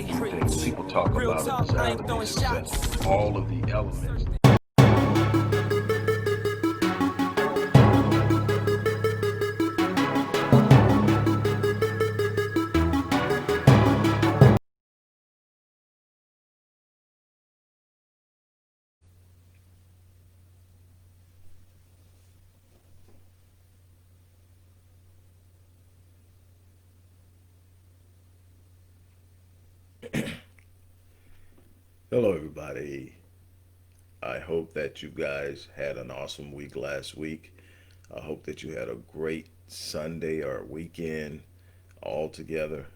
things people talk about a desire to be successful, all of the elements. Hello, everybody. I hope that you guys had an awesome week last week. I hope that you had a great Sunday or weekend all together.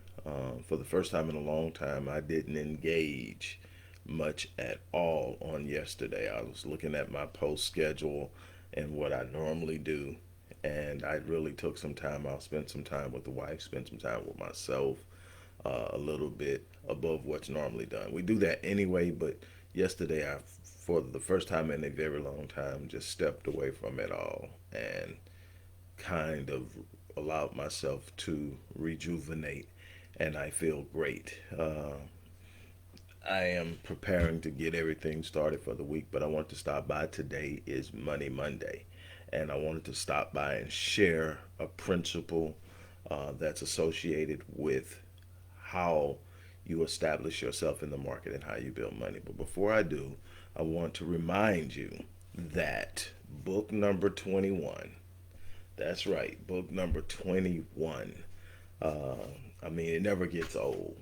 For the first time in a long time, I didn't engage much at all on yesterday. I was looking at my post schedule and what I normally do, and I really took some time. I'll spend some time with the wife, spend some time with myself, a little bit above what's normally done. We do that anyway, but yesterday I, for the first time in a very long time, just stepped away from it all and kind of allowed myself to rejuvenate, and I feel great. I am preparing to get everything started for the week, but I want to stop by. Today is Money Monday, and I wanted to stop by and share a principle that's associated with how you establish yourself in the market and how you build money. But before I do, I want to remind you that book number 21, that's right, book number 21. Uh, I mean, it never gets old.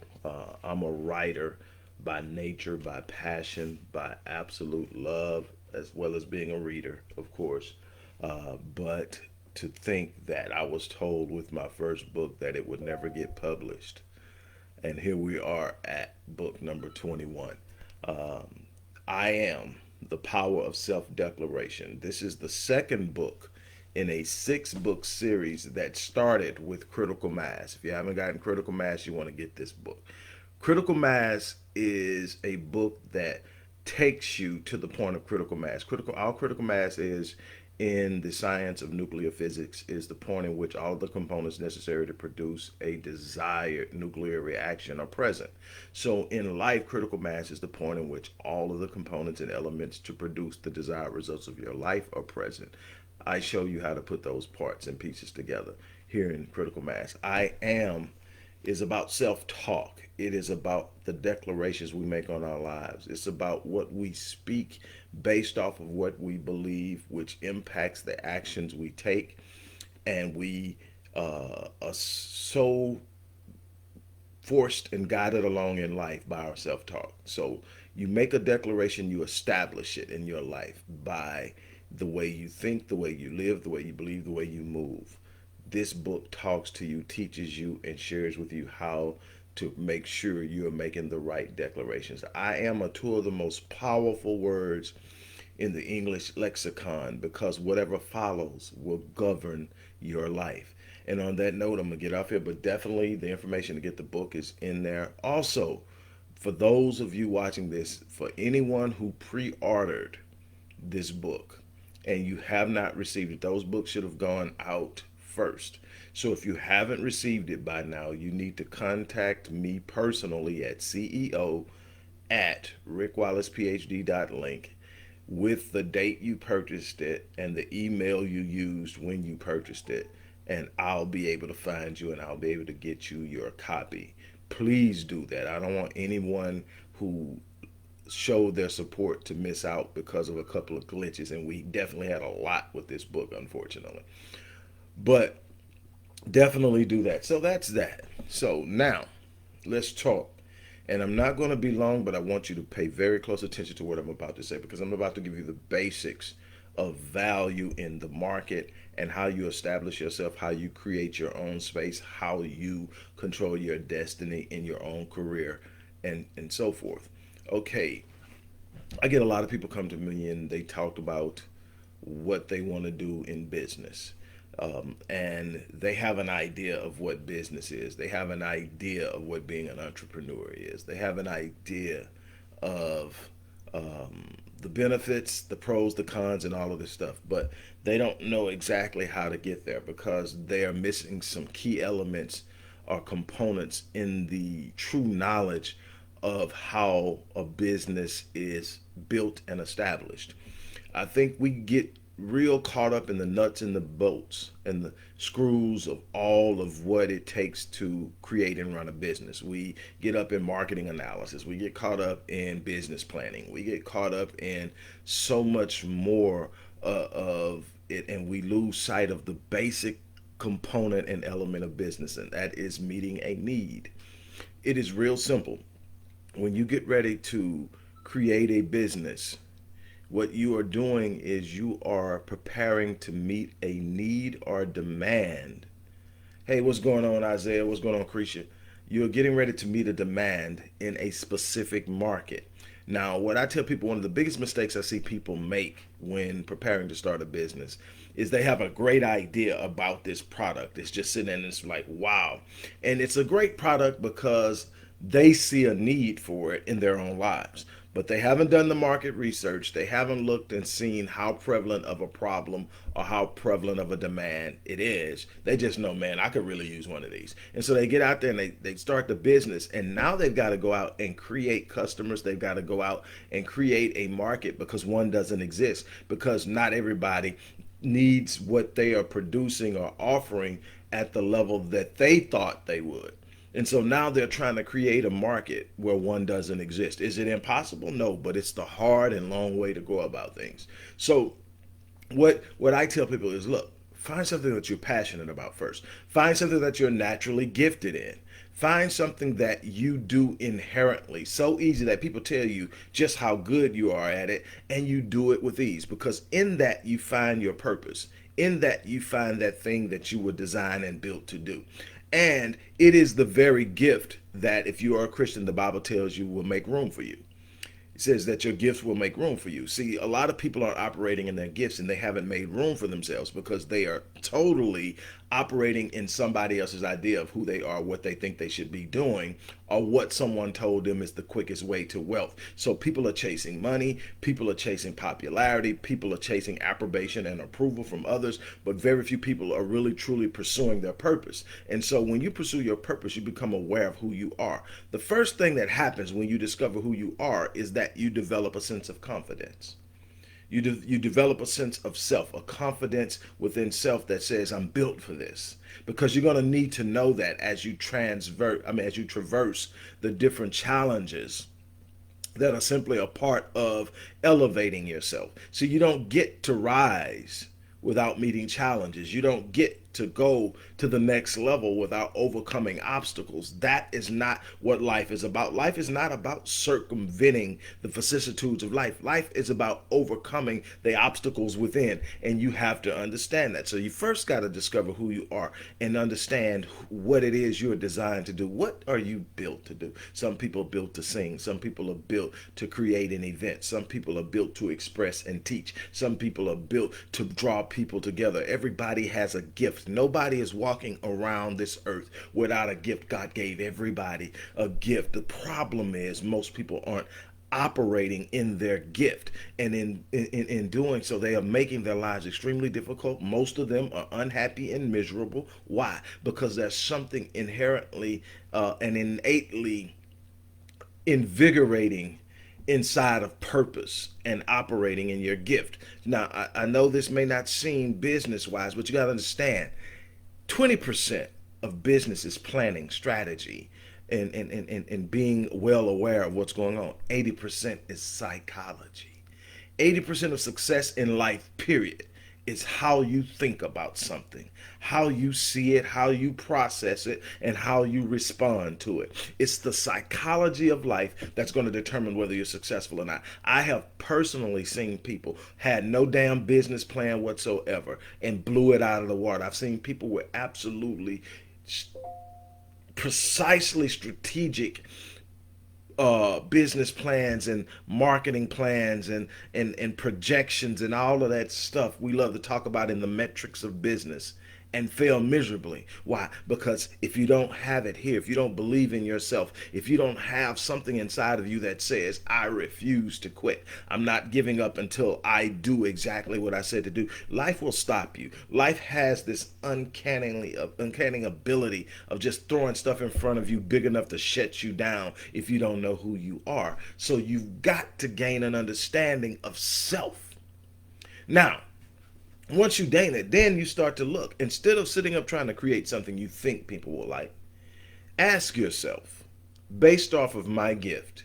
I'm a writer by nature, by passion, by absolute love, as well as being a reader, of course. But to think that I was told with my first book that it would never get published, and here we are at book number 21. Um, I Am the Power of Self Declaration. This is the second book in a six-book series that started with Critical Mass. If you haven't gotten Critical Mass, you want to get this book. Critical Mass is a book that takes you to the point of critical mass. All critical mass is in the science of nuclear physics is the point in which all the components necessary to produce a desired nuclear reaction are present. So in life, critical mass is the point in which all of the components and elements to produce the desired results of your life are present. I show you how to put those parts and pieces together here in critical mass. I am is about self talk. It is about the declarations we make on our lives. It's about what we speak based off of what we believe, which impacts the actions we take. And we are so forced and guided along in life by our self talk. So you make a declaration, you establish it in your life by the way you think, the way you live, the way you believe, the way you move. This book talks to you, teaches you, and shares with you how to make sure you're making the right declarations. I am are two of the most powerful words in the English lexicon because whatever follows will govern your life. And on that note, I'm going to get off here, but definitely the information to get the book is in there. Also, for those of you watching this, for anyone who pre ordered this book and you have not received it, those books should have gone out first. So if you haven't received it by now, you need to contact me personally at CEO at rickwallacephd.link with the date you purchased it and the email you used when you purchased it. And I'll be able to find you and I'll be able to get you your copy. Please do that. I don't want anyone who showed their support to miss out because of a couple of glitches. And we definitely had a lot with this book, unfortunately. But definitely do that. So that's that. So now let's talk. And I'm not going to be long, but I want you to pay very close attention to what I'm about to say because I'm about to give you the basics of value in the market and how you establish yourself, how you create your own space, how you control your destiny in your own career, and so forth. Okay, I get a lot of people come to me and they talk about what they want to do in business. And they have an idea of what business is. They have an idea of what being an entrepreneur is. They have an idea of the benefits, the pros, the cons, and all of this stuff. But they don't know exactly how to get there because they are missing some key elements are components in the true knowledge of how a business is built and established. I think we get real caught up in the nuts and the bolts and the screws of all of what it takes to create and run a business. We get up in marketing analysis. We get caught up in business planning. We get caught up in so much more of it, and we lose sight of the basic component and element of business, and that is meeting a need. It is real simple. When you get ready to create a business, what you are doing is you are preparing to meet a need or demand. Hey, what's going on, Isaiah? What's going on, Cretia? You're getting ready to meet a demand in a specific market. Now, what I tell people, one of the biggest mistakes I see people make when preparing to start a business is they have a great idea about this product. It's just sitting there and it's like, wow. And it's a great product because they see a need for it in their own lives. But they haven't done the market research. They haven't looked and seen how prevalent of a problem or how prevalent of a demand it is. They just know, man, I could really use one of these. And so they get out there and they start the business. And now they've got to go out and create customers. They've got to go out and create a market because one doesn't exist. Because not everybody needs what they are producing or offering at the level that they thought they would. And so now they're trying to create a market where one doesn't exist. Is it impossible? No, but it's the hard and long way to go about things. So what I tell people is, look, find something that you're passionate about first. Find something that you're naturally gifted in. Find something that you do inherently, so easy that people tell you just how good you are at it, and you do it with ease, because in that you find your purpose. In that you find that thing that you were designed and built to do. And it is the very gift that, if you are a Christian, the Bible tells you will make room for you. It says that your gifts will make room for you. See, a lot of people are operating in their gifts and they haven't made room for themselves because they are totally operating in somebody else's idea of who they are, what they think they should be doing, or what someone told them is the quickest way to wealth. So people are chasing money, people are chasing popularity, people are chasing approbation and approval from others, but very few people are really truly pursuing their purpose. And so when you pursue your purpose, you become aware of who you are. The first thing that happens when you discover who you are is that you develop a sense of confidence. You develop a sense of self, a confidence within self that says, I'm built for this. Because you're going to need to know that as you as you traverse the different challenges that are simply a part of elevating yourself. So you don't get to rise without meeting challenges. You don't get to go to the next level without overcoming obstacles. That is not what life is about. Life is not about circumventing the vicissitudes of life. Life is about overcoming the obstacles within, and you have to understand that. So you first got to discover who you are and understand what it is you're designed to do. What are you built to do? Some people are built to sing. Some people are built to create an event. Some people are built to express and teach. Some people are built to draw people together. Everybody has a gift. Nobody is walking around this earth without a gift. God gave everybody a gift. The problem is most people aren't operating in their gift, and in doing so they are making their lives extremely difficult. Most of them are unhappy and miserable. Why? Because there's something inherently and innately invigorating inside of purpose and operating in your gift. Now, I know this may not seem business wise, but you got to understand 20% of business is planning, strategy, and being well aware of what's going on. 80% is psychology. 80% of success in life, period, is how you think about something, how you see it, how you process it, and how you respond to it. It's the psychology of life that's going to determine whether you're successful or not. I have personally seen people had no damn business plan whatsoever and blew it out of the water. I've seen people with absolutely precisely strategic business plans and marketing plans and projections and all of that stuff we love to talk about in the metrics of business, and fail miserably. Why? Because if you don't have it here, if you don't believe in yourself, if you don't have something inside of you that says, I refuse to quit, I'm not giving up until I do exactly what I said to do, life will stop you. Life has this uncanny ability of just throwing stuff in front of you big enough to shut you down if you don't know who you are. So you've got to gain an understanding of self. Now, once you gain it, then you start to look. Instead of sitting up trying to create something you think people will like, ask yourself, based off of my gift,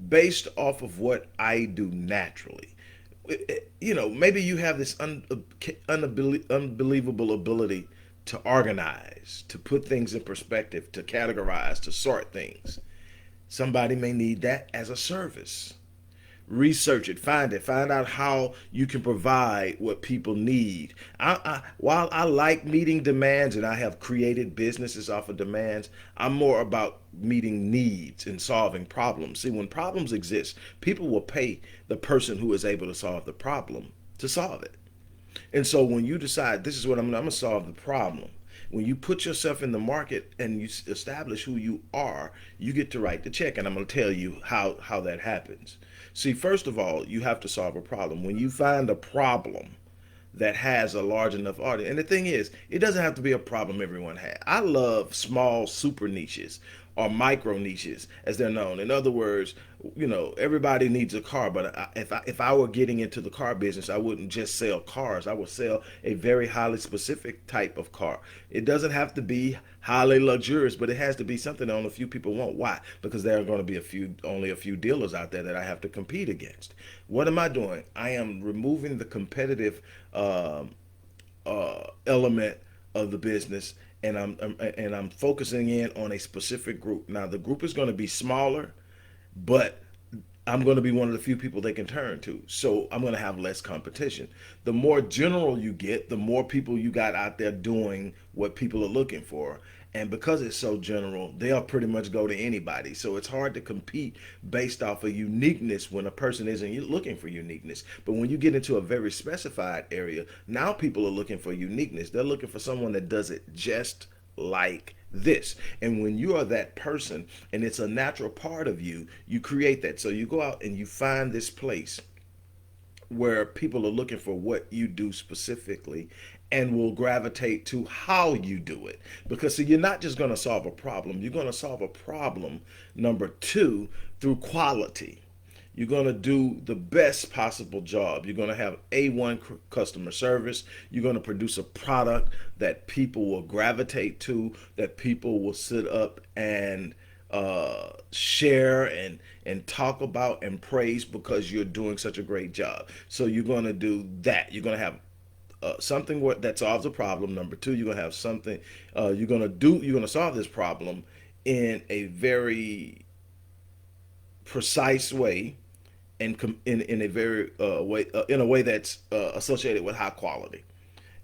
based off of what I do naturally, maybe you have this unbelievable ability to organize, to put things in perspective, to categorize, to sort things. Somebody may need that as a service. Research it, find out how you can provide what people need. While I like meeting demands and I have created businesses off of demands, I'm more about meeting needs and solving problems. See, when problems exist, people will pay the person who is able to solve the problem to solve it. And so when you decide this is what I'm going to solve the problem, when you put yourself in the market and you establish who you are, you get to write the check. And I'm going to tell you how that happens. See, first of all, you have to solve a problem. When you find a problem that has a large enough audience, and the thing is, it doesn't have to be a problem everyone has. I love small super niches or micro niches, as they're known. In other words, everybody needs a car, but if I were getting into the car business, I wouldn't just sell cars. I would sell a very highly specific type of car. It doesn't have to be highly luxurious, but it has to be something that only a few people want. Why? Because there are going to be only a few dealers out there that I have to compete against. What am I doing? I am removing the competitive element of the business, and I'm focusing in on a specific group. Now the group is going to be smaller, but I'm going to be one of the few people they can turn to. So I'm going to have less competition. The more general you get, the more people you got out there doing what people are looking for. And because it's so general, they'll pretty much go to anybody. So it's hard to compete based off of uniqueness when a person isn't looking for uniqueness. But when you get into a very specified area, now people are looking for uniqueness. They're looking for someone that does it just like this. And when you are that person and it's a natural part of you, you create that. So you go out and you find this place where people are looking for what you do specifically and will gravitate to how you do it. Because see, you're not just going to solve a problem, you're going to solve a problem, number two, through quality. You're going to do the best possible job. You're going to have A1 customer service. You're going to produce a product that people will gravitate to, that people will sit up and share and talk about and praise because you're doing such a great job. So you're going to do that. You're going to have something that solves a problem. Number two, you're going to have something you're going to solve this problem in a very precise way, and in a very way in a way that's associated with high quality.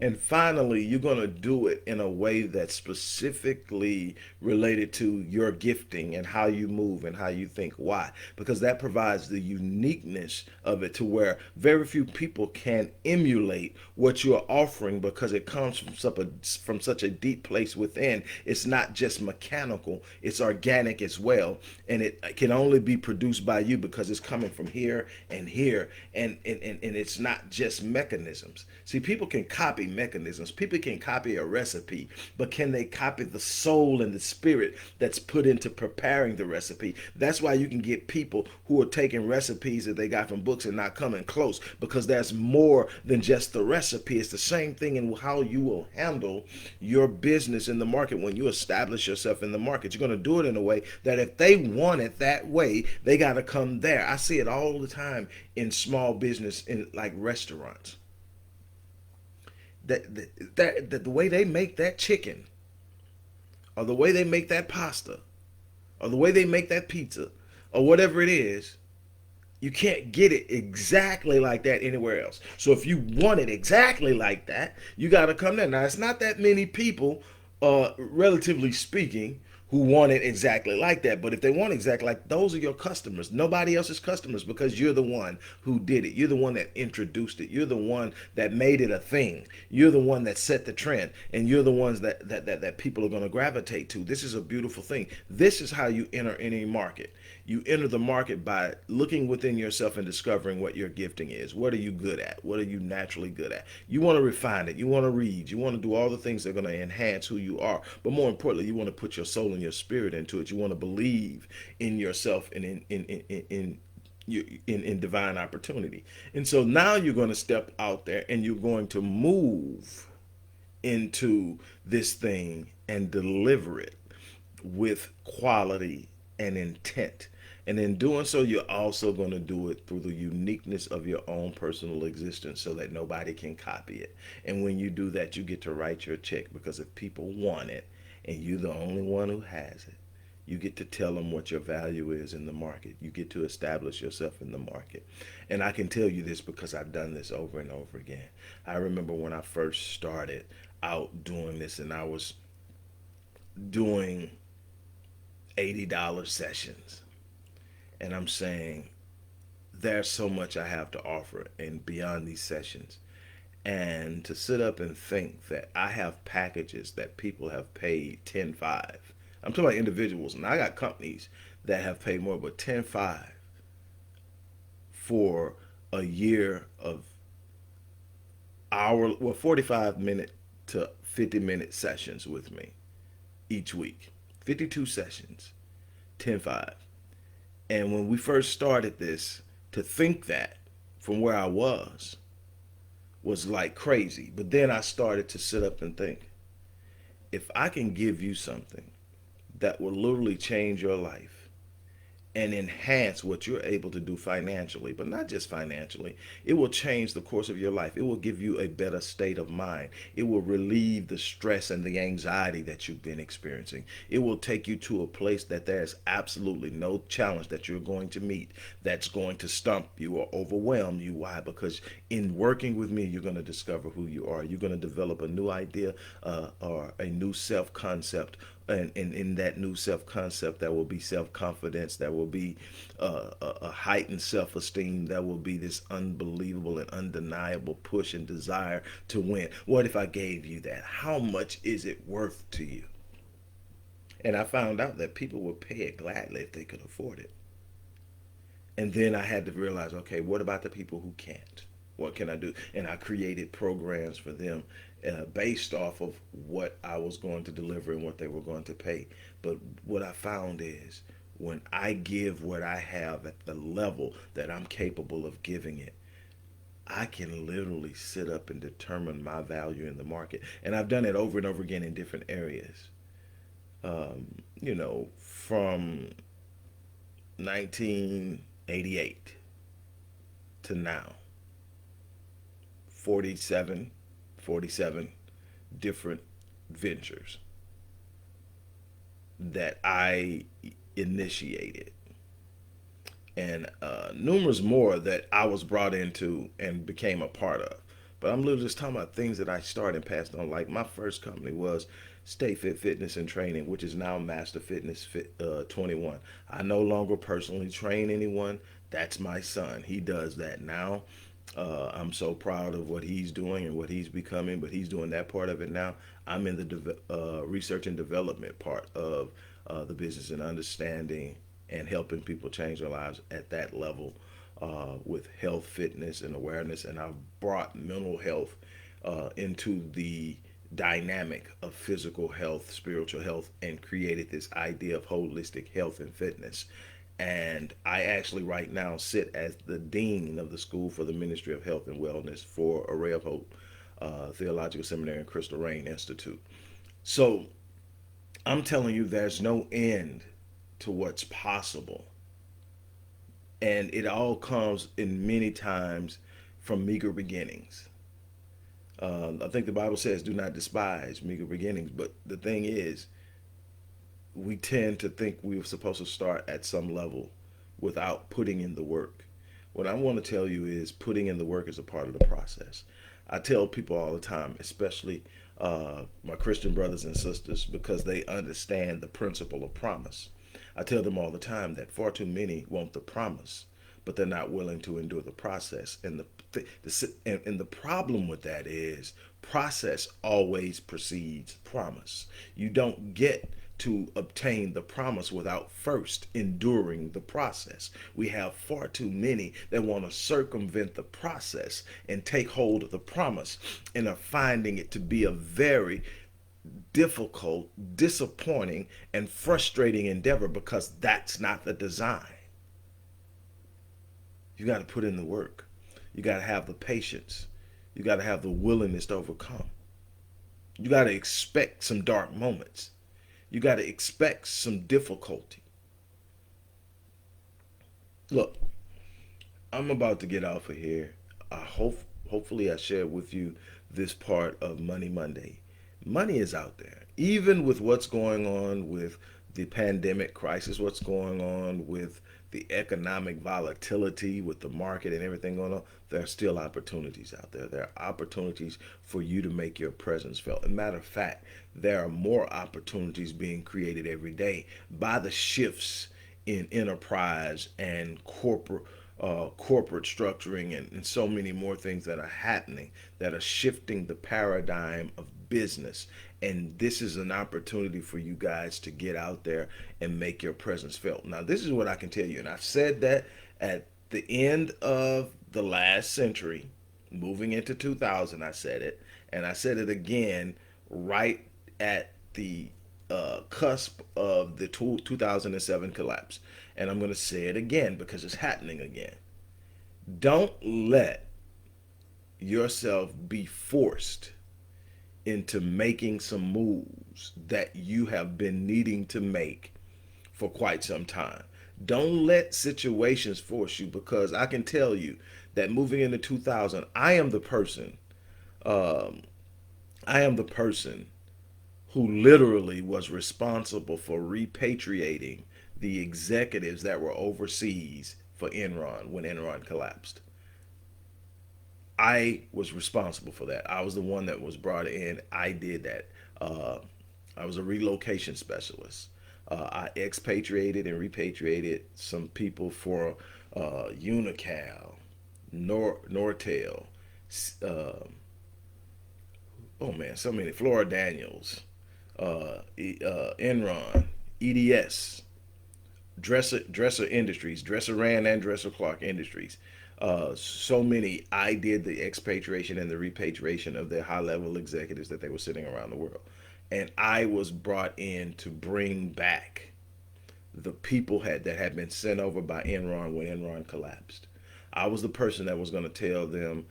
And finally, you're going to do it in a way that's specifically related to your gifting and how you move and how you think. Why? Because that provides the uniqueness of it to where very few people can emulate what you're offering because it comes from such a deep place within. It's not just mechanical, it's organic as well. And it can only be produced by you because it's coming from here and here. And it's not just mechanisms. See, people can copy mechanisms. People can copy a recipe, but can they copy the soul and the spirit that's put into preparing the recipe? That's why you can get people who are taking recipes that they got from books and not coming close, because there's more than just the recipe. It's the same thing in how you will handle your business in the market. When you establish yourself in the market, you're going to do it in a way that if they want it that way, they got to come there. I see it all the time in small business, in like restaurants. That the way they make that chicken, or the way they make that pasta, or the way they make that pizza, or whatever it is, you can't get it exactly like that anywhere else. So if you want it exactly like that, you got to come there. Now, it's not that many people, relatively speaking, who want it exactly like that. But if they want exactly like, those are your customers. Nobody else's customers, because you're the one who did it. You're the one that introduced it. You're the one that made it a thing. You're the one that set the trend, and you're the ones that people are going to gravitate to. This is a beautiful thing. This is how you enter any market. You enter the market by looking within yourself and discovering what your gifting is. What are you good at? What are you naturally good at? You want to refine it. You want to read. You want to do all the things that are going to enhance who you are. But more importantly, you want to put your soul and your spirit into it. You want to believe in yourself and in divine opportunity. And so now you're going to step out there and you're going to move into this thing and deliver it with quality and intent. And in doing so, you're also going to do it through the uniqueness of your own personal existence so that nobody can copy it. And when you do that, you get to write your check, because if people want it and you're the only one who has it, you get to tell them what your value is in the market. You get to establish yourself in the market. And I can tell you this because I've done this over and over again. I remember when I first started out doing this, and I was doing $80 sessions. And I'm saying, there's so much I have to offer and beyond these sessions. And to sit up and think that I have packages that people have paid 10.5. I'm talking about individuals, and I got companies that have paid more, but 10.5 for a year of 45-minute to 50-minute sessions with me each week. 52 sessions, 10.5. And when we first started this, to think that from where I was like crazy. But then I started to sit up and think, if I can give you something that will literally change your life and enhance what you're able to do financially, but not just financially. It will change the course of your life. It will give you a better state of mind. It will relieve the stress and the anxiety that you've been experiencing. It will take you to a place that there's absolutely no challenge that you're going to meet that's going to stump you or overwhelm you. Why? Because in working with me, you're going to discover who you are. You're going to develop a new idea or a new self concept, and in that new self concept, there will be self confidence, there will be a heightened self esteem, there will be this unbelievable and undeniable push and desire to win. What if I gave you that? How much is it worth to you? And I found out that people would pay it gladly if they could afford it. And then I had to realize, okay, what about the people who can't? What can I do? And I created programs for them based off of what I was going to deliver and what they were going to pay. But what I found is, when I give what I have at the level that I'm capable of giving it, I can literally sit up and determine my value in the market. And I've done it over and over again in different areas. From 1988 to now, 47, 47 different ventures that I initiated, and numerous more that I was brought into and became a part of. But I'm literally just talking about things that I started and passed on. Like, my first company was Stay Fit Fitness and Training, which is now Master Fitness 21. I no longer personally train anyone. That's my son. He does that now. I'm so proud of what he's doing and what he's becoming, but he's doing that part of it now. I'm in the research and development part of the business, and understanding and helping people change their lives at that level with health, fitness, and awareness. And I've brought mental health into the dynamic of physical health, spiritual health, and created this idea of holistic health and fitness. And I actually right now sit as the dean of the School for the Ministry of Health and Wellness for Array of Hope Theological Seminary and Crystal Rain Institute. So I'm telling you, there's no end to what's possible. And it all comes in many times from meager beginnings. I think the Bible says, do not despise meager beginnings. But the thing is, we tend to think we're supposed to start at some level without putting in the work. What I want to tell you is, putting in the work is a part of the process. I tell people all the time, especially my Christian brothers and sisters, because they understand the principle of promise. I tell them all the time that far too many want the promise, but they're not willing to endure the process. And the problem with that is process always precedes promise. You don't get to obtain the promise without first enduring the process. We have far too many that want to circumvent the process and take hold of the promise and are finding it to be a very difficult, disappointing, and frustrating endeavor because that's not the design. You got to put in the work. You got to have the patience. You got to have the willingness to overcome. You got to expect some dark moments. You got to expect some difficulty. Look, I'm about to get off of here. Hopefully I share with you this part of Money Monday. Money is out there. Even with what's going on with the pandemic crisis, what's going on with the economic volatility with the market and everything going on, there are still opportunities out there. There are opportunities for you to make your presence felt. As a matter of fact, there are more opportunities being created every day by the shifts in enterprise and corporate structuring and so many more things that are happening that are shifting the paradigm of business. And this is an opportunity for you guys to get out there and make your presence felt. Now, this is what I can tell you, and I've said that at the end of the last century, moving into 2000, I said it, and I said it again right at the cusp of the 2007 collapse. And I'm going to say it again because it's happening again. Don't let yourself be forced into making some moves that you have been needing to make for quite some time. Don't let situations force you, because I can tell you that moving into 2000, um, I am the person who literally was responsible for repatriating the executives that were overseas for Enron when Enron collapsed. I was responsible for that. I was the one that was brought in. I did that. Uh, I was a relocation specialist. I expatriated and repatriated some people for Unical, Nortel, uh, oh man, so many, Flora Daniels, Enron, EDS, Dresser Industries, Dresser Rand and Dresser Clark Industries. So many. I did the expatriation and the repatriation of their high level executives that they were sitting around the world, and I was brought in to bring back the people that had been sent over by Enron when Enron collapsed. I was the person that was going to tell them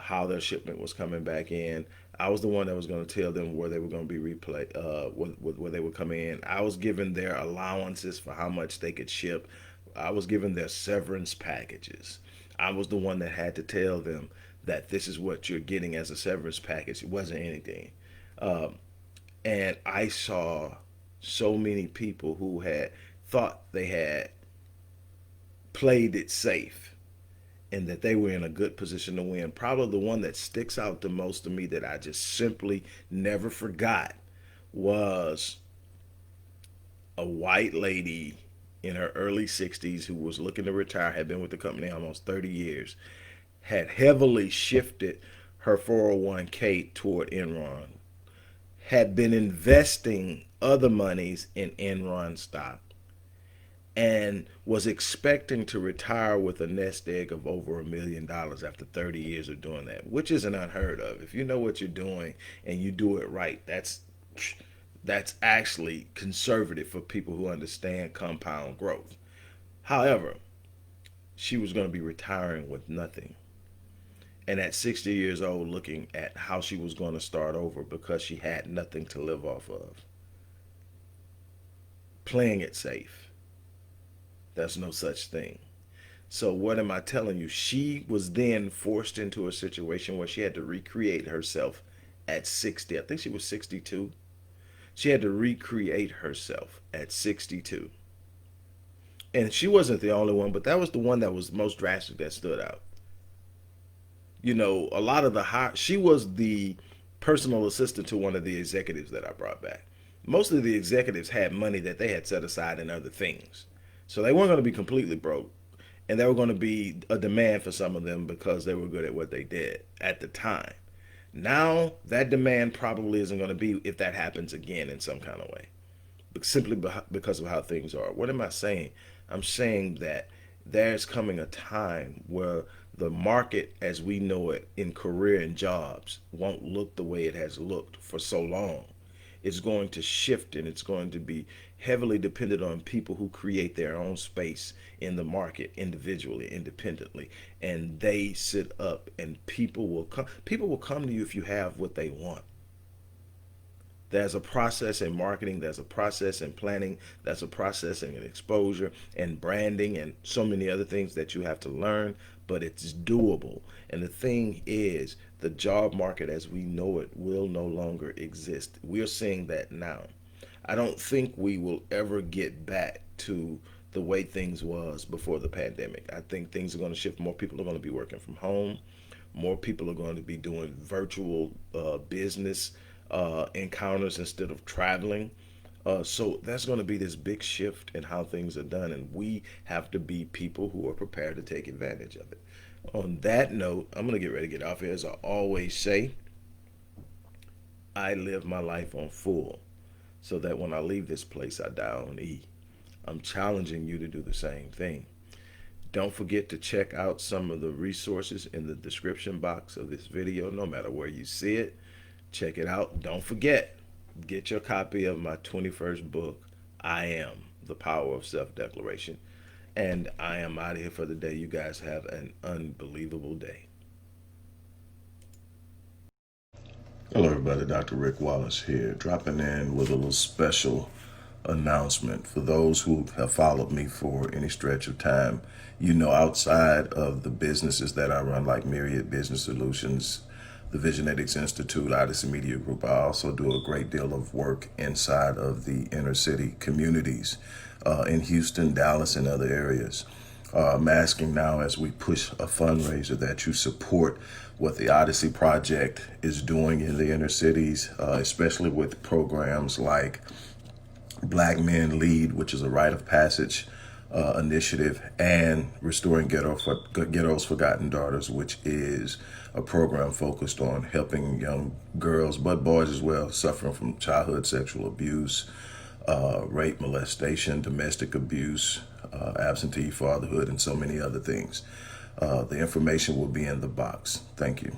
how their shipment was coming back in. I was the one that was going to tell them where they were going to be where they would come in. I was giving their allowances for how much they could ship. I was giving their severance packages. I was the one that had to tell them that this is what you're getting as a severance package. It wasn't anything. Um, and I saw so many people who had thought they had played it safe and that they were in a good position to win. Probably the one that sticks out the most to me that I just simply never forgot was a white lady in her early 60s who was looking to retire, had been with the company almost 30 years, had heavily shifted her 401k toward Enron, had been investing other monies in Enron stock, and was expecting to retire with a nest egg of over $1 million after 30 years of doing that, which isn't unheard of. If you know what you're doing and you do it right, that's actually conservative for people who understand compound growth. However, she was going to be retiring with nothing. And at 60 years old, looking at how she was going to start over because she had nothing to live off of. Playing it safe. There's no such thing. So, what am I telling you? She was then forced into a situation where she had to recreate herself at 60. I think she was 62. She had to recreate herself at 62. And she wasn't the only one, but that was the one that was most drastic that stood out. You know, a lot of the high, she was the personal assistant to one of the executives that I brought back. Most of the executives had money that they had set aside in other things. So they weren't going to be completely broke. And there were going to be a demand for some of them because they were good at what they did at the time. Now, that demand probably isn't going to be if that happens again in some kind of way, but simply because of how things are. What am I saying? I'm saying that there's coming a time where the market as we know it in career and jobs won't look the way it has looked for so long. It's going to shift, and it's going to be heavily dependent on people who create their own space in the market individually, independently, and they sit up, and people will come to you if you have what they want. There's a process in marketing, there's a process in planning, there's a process in exposure and branding and so many other things that you have to learn, but it's doable. And the thing is, the job market as we know it will no longer exist. We're seeing that now. I don't think we will ever get back to the way things was before the pandemic. I think things are going to shift. More people are going to be working from home. More people are going to be doing virtual business encounters instead of traveling. So that's going to be this big shift in how things are done, and we have to be people who are prepared to take advantage of it. On that note, I'm going to get ready to get off here. As I always say, I live my life on full so that when I leave this place, I die on E. I'm challenging you to do the same thing. Don't forget to check out some of the resources in the description box of this video, no matter where you see it. Check it out. Don't forget, get your copy of my 21st book, I Am, The Power of Self-Declaration. And I am out of here for the day. You guys have an unbelievable day. Hello, everybody. Dr. Rick Wallace here, dropping in with a little special announcement. For those who have followed me for any stretch of time, you know, outside of the businesses that I run, like Myriad Business Solutions, the Visionetics Institute, Odyssey Media Group, I also do a great deal of work inside of the inner city communities in Houston, Dallas, and other areas. I'm asking now, as we push a fundraiser, that you support what the Odyssey Project is doing in the inner cities, especially with programs like Black Men Lead, which is a rite of passage initiative, and Restoring Ghetto's Forgotten Daughters, which is a program focused on helping young girls, but boys as well, suffering from childhood sexual abuse, rape, molestation, domestic abuse, absentee fatherhood, and so many other things. The information will be in the box. Thank you.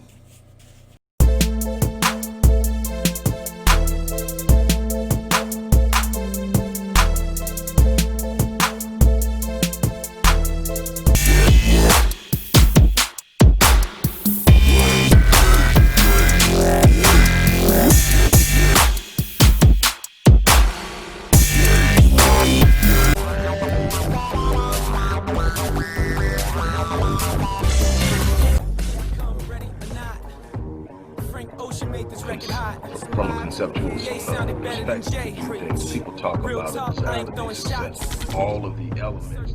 From a conceptual perspective, things people talk about it as success, all of the elements.